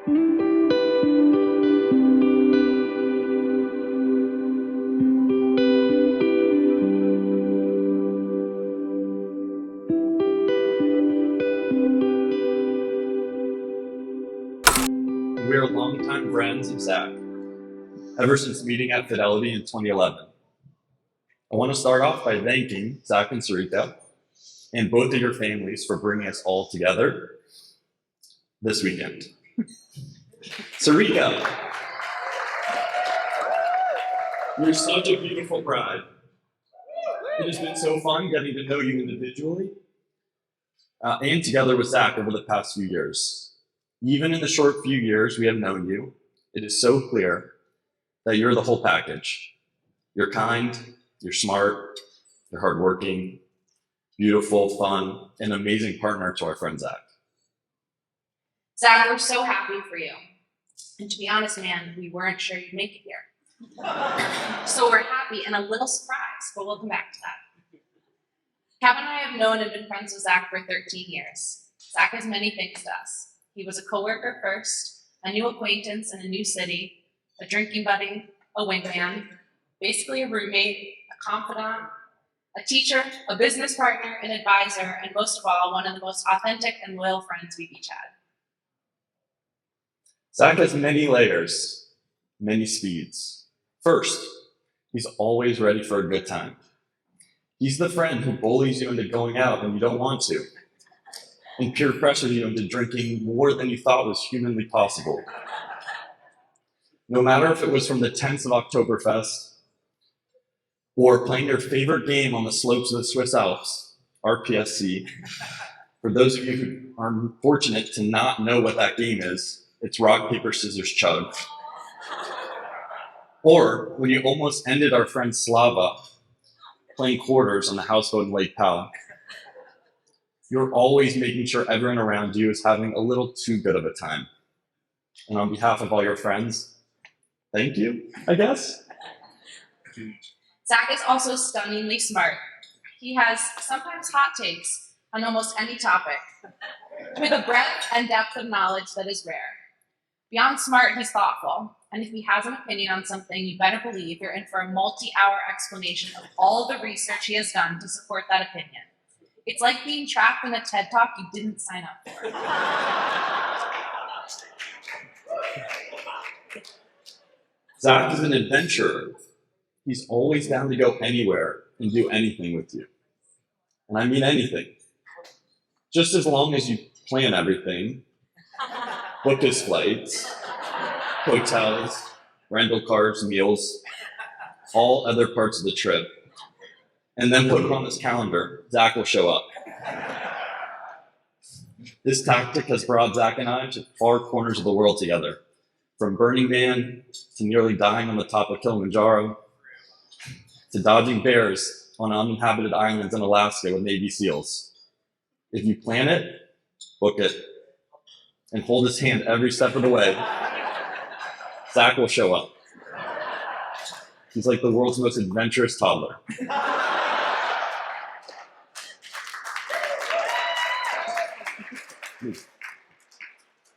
We're longtime friends of Zach, ever since meeting at Fidelity in 2011. I want to start off by thanking Zach and Sarita and both of your families for bringing us all together this weekend. Sarita, you're such a beautiful bride. It has been so fun getting to know you individually and together with Zach over the past few years. Even in the short few years we have known you, it is so clear that you're the whole package. You're kind, you're smart, you're hardworking, beautiful, fun, and amazing partner to our friend Zach. Zach, we're so happy for you. And to be honest, man, we weren't sure you'd make it here. So we're happy and a little surprised, but we'll come back to that. Kevin and I have known and been friends with Zach for 13 years. Zach is many things to us. He was a coworker first, a new acquaintance in a new city, a drinking buddy, a wingman, basically a roommate, a confidant, a teacher, a business partner, an advisor, and most of all, one of the most authentic and loyal friends we've each had. Zach has many layers, many speeds. First, he's always ready for a good time. He's the friend who bullies you into going out when you don't want to, and peer pressures you into drinking more than you thought was humanly possible. No matter if it was from the tents of Oktoberfest or playing your favorite game on the slopes of the Swiss Alps, RPSC. For those of you who are fortunate to not know what that game is, it's rock, paper, scissors, chug. Or when you almost ended our friend Slava playing quarters on the houseboat in Lake Powell. You're always making sure everyone around you is having a little too good of a time. And on behalf of all your friends, thank you, I guess. Zach is also stunningly smart. He has sometimes hot takes on almost any topic, with a breadth and depth of knowledge that is rare. Beyond smart, he's thoughtful. And if he has an opinion on something, you better believe you're in for a multi-hour explanation of all the research he has done to support that opinion. It's like being trapped in a TED Talk you didn't sign up for. Zach is an adventurer. He's always down to go anywhere and do anything with you. And I mean anything. Just as long as you plan everything, book his flights, hotels, rental cars, meals, all other parts of the trip, and then put it on his calendar, Zach will show up. This tactic has brought Zach and I to far corners of the world together, from Burning Man to nearly dying on the top of Kilimanjaro, to dodging bears on uninhabited islands in Alaska with Navy SEALs. If you plan it, book it, and hold his hand every step of the way, Zach will show up. He's like the world's most adventurous toddler.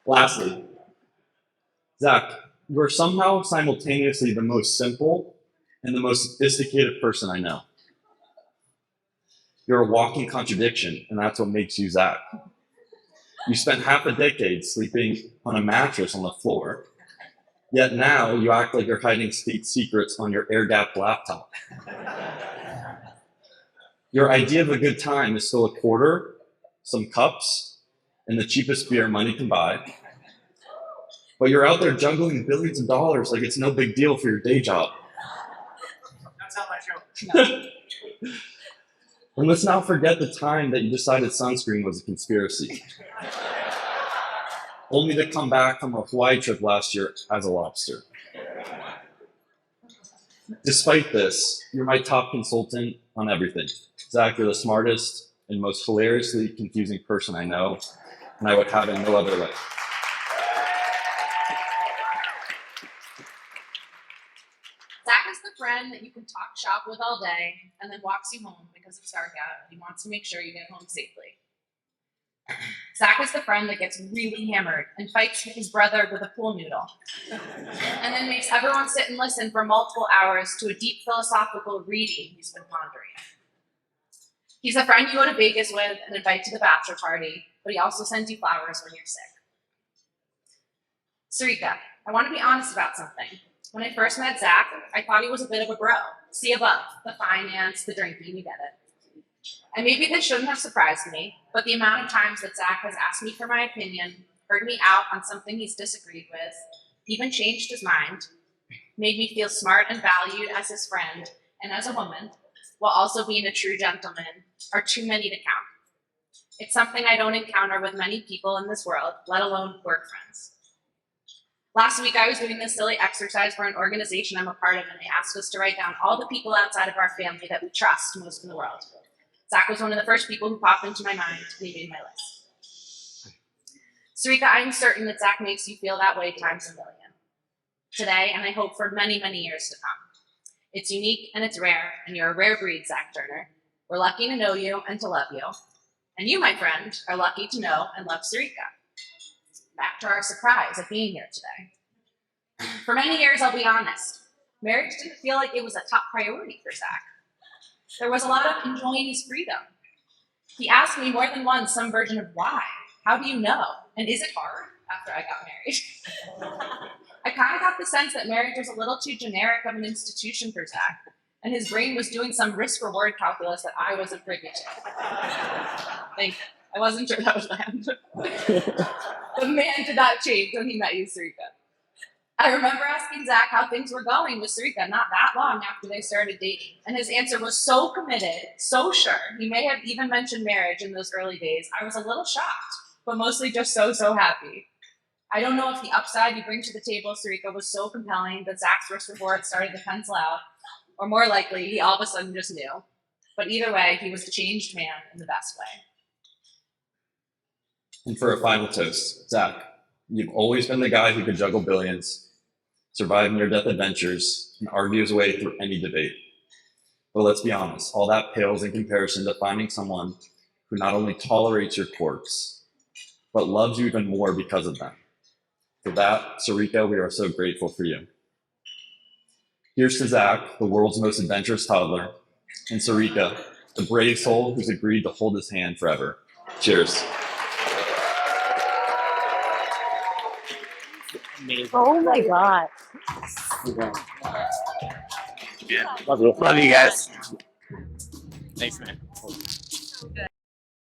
Lastly, Zach, you are somehow simultaneously the most simple and the most sophisticated person I know. You're a walking contradiction, and that's what makes you Zach. You spent half a decade sleeping on a mattress on the floor, yet now you act like you're hiding state secrets on your air-gapped laptop. Your idea of a good time is still a quarter, some cups, and the cheapest beer money can buy. But you're out there juggling billions of dollars like it's no big deal for your day job. That's not my show. No. And let's not forget the time that you decided sunscreen was a conspiracy. Only to come back from a Hawaii trip last year as a lobster. Despite this, you're my top consultant on everything. Zach, you're the smartest and most hilariously confusing person I know, and I would have it no other way. Zach is the friend that you can talk shop with all day and then walks you home because it's dark out and he wants to make sure you get home safely. Zach is the friend that gets really hammered and fights with his brother with a pool noodle, and then makes everyone sit and listen for multiple hours to a deep philosophical reading he's been pondering. He's the friend you go to Vegas with and invite to the bachelor party, but he also sends you flowers when you're sick. Sarika, I want to be honest about something. When I first met Zach, I thought he was a bit of a bro. See above, the finance, the drinking, you get it. And maybe this shouldn't have surprised me, but the amount of times that Zach has asked me for my opinion, heard me out on something he's disagreed with, even changed his mind, made me feel smart and valued as his friend and as a woman, while also being a true gentleman, are too many to count. It's something I don't encounter with many people in this world, let alone work friends. Last week, I was doing this silly exercise for an organization I'm a part of, and they asked us to write down all the people outside of our family that we trust most in the world. Zach was one of the first people who popped into my mind, and he made my list. Sarika, I'm certain that Zach makes you feel that way times a million. Today, and I hope for many, many years to come. It's unique and it's rare, and you're a rare breed, Zach Turner. We're lucky to know you and to love you. And you, my friend, are lucky to know and love Sarika. Back to our surprise of being here today. For many years, I'll be honest, marriage didn't feel like it was a top priority for Zach. There was a lot of enjoying his freedom. He asked me more than once some version of why. How do you know? And is it hard after I got married? I kind of got the sense that marriage was a little too generic of an institution for Zach, and his brain was doing some risk-reward calculus that I wasn't privy to. I wasn't sure that would land. The man did not change when he met you, Sarika. I remember asking Zach how things were going with Sarika not that long after they started dating, and his answer was so committed, so sure. He may have even mentioned marriage in those early days. I was a little shocked, but mostly just so happy. I don't know if the upside you bring to the table, Sarika, was so compelling that Zach's risk reward started to pencil out, or more likely, he all of a sudden just knew. But either way, he was a changed man in the best way. And for a final toast, Zach, you've always been the guy who could juggle billions, survive near-death adventures, and argue his way through any debate. But let's be honest, all that pales in comparison to finding someone who not only tolerates your quirks, but loves you even more because of them. For that, Sarika, we are so grateful for you. Here's to Zach, the world's most adventurous toddler, and Sarika, the brave soul who's agreed to hold his hand forever. Cheers. Oh my God. Yeah. Love you guys. Thanks, man.